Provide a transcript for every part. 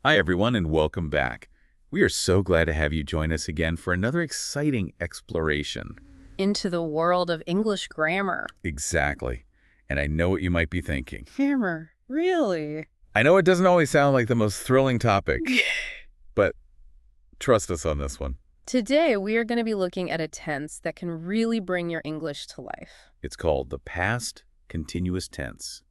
Hi, everyone, and welcome back. We are so glad to have you join us again for another exciting exploration. Into the world of English grammar. Exactly. And I know what you might be thinking. Grammar? Really? I know it doesn't always sound like the most thrilling topic, but trust us on this one. Today, we are going to be looking at a tense that can really bring your English to life. It's called the past continuous tense.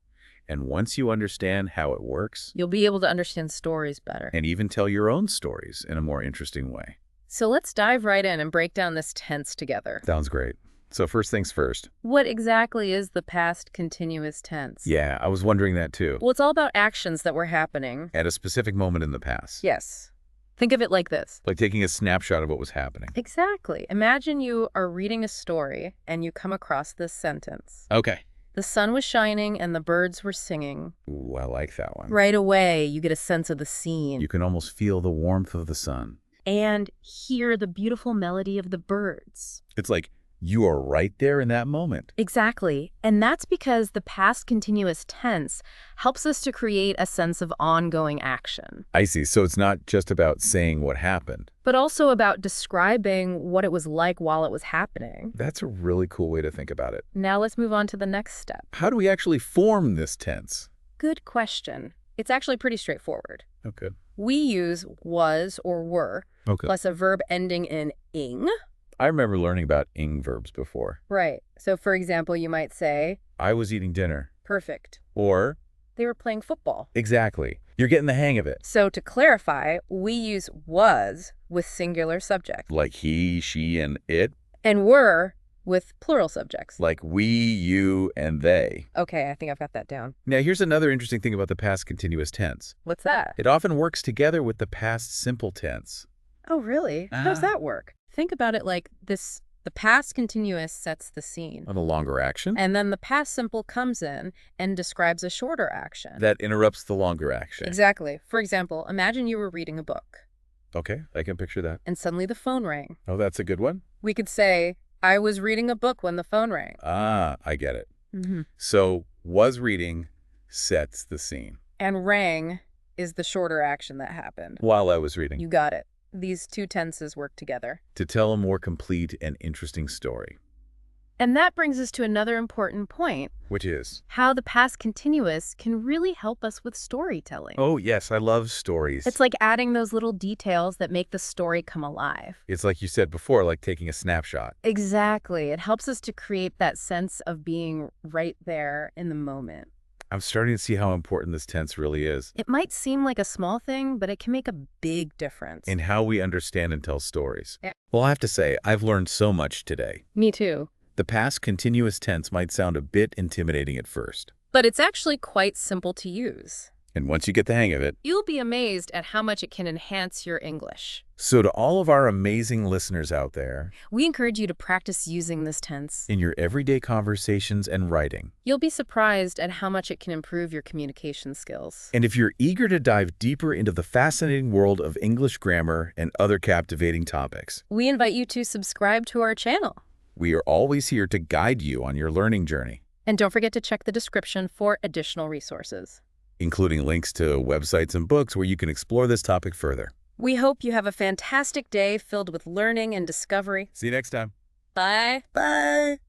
And once you understand how it works, You'll be able to understand stories better. and even tell your own stories in a more interesting way. So let's dive right in and break down this tense together. Sounds great. So first things first. What exactly is the past continuous tense? Yeah, I was wondering that too. Well, it's all about actions that were happening. At a specific moment in the past. Yes. Think of it like this. Like taking a snapshot of what was happening. Exactly. Imagine you are reading a story and you come across this sentence. Okay. The sun was shining and the birds were singing. Ooh, I like that one. Right away, you get a sense of the scene You can almost feel the warmth of the sun. and hear the beautiful melody of the birds. It's like you are right there in that moment. Exactly. And that's because the past continuous tense helps us to create a sense of ongoing action, I see. So it's not just about saying what happened. but also about describing what it was like while it was happening. That's a really cool way to think about it. Now let's move on to the next step. How do we actually form this tense? Good question. It's actually pretty straightforward. Oh, good. We use was or were Okay. plus a verb ending in ing. I remember learning about ing verbs before. Right. So for example, you might say, I was eating dinner. perfect. Or, They were playing football. exactly. You're getting the hang of it. So to clarify, we use was with singular subject Like he, she, and it. and were with plural subjects. Like we, you, and they. Okay, I think I've got that down. Now, here's another interesting thing about the past continuous tense. What's that? It often works together with the past simple tense. Oh, really? How does Ah. that work? Think about it like this. The past continuous sets the scene. On a longer action And then the past simple comes in and describes a shorter action. that interrupts the longer action. Exactly. For example, imagine you were reading a book Okay, I can picture that. and suddenly the phone rang. Oh, that's a good one. We could say, I was reading a book when the phone rang. Ah, I get it. Mm-hmm. So, was reading sets the scene. And rang is the shorter action that happened. While I was reading. You got it. These two tenses work together. To tell a more complete and interesting story. And that brings us to another important point, Which is? how the past continuous can really help us with storytelling. Oh, yes, I love stories. It's like adding those little details that make the story come alive. It's like you said before, like taking a snapshot. Exactly. It helps us to create that sense of being right there in the moment. I'm starting to see how important this tense really is. It might seem like a small thing, but it can make a big difference. In how we understand and tell stories. Yeah. Well, I have to say, I've learned so much today. Me too. The past continuous tense might sound a bit intimidating at first. But it's actually quite simple to use. And once you get the hang of it, You'll be amazed at how much it can enhance your English. so to all of our amazing listeners out there, We encourage you to practice using this tense. in your everyday conversations and writing, You'll be surprised at how much it can improve your communication skills. and if you're eager to dive deeper into the fascinating world of English grammar and other captivating topics, We invite you to subscribe to our channel. we are always here to guide you on your learning journey, And don't forget to check the description for additional resources. including links to websites and books where you can explore this topic further. We hope you have a fantastic day filled with learning and discovery. See you next time. Bye. Bye.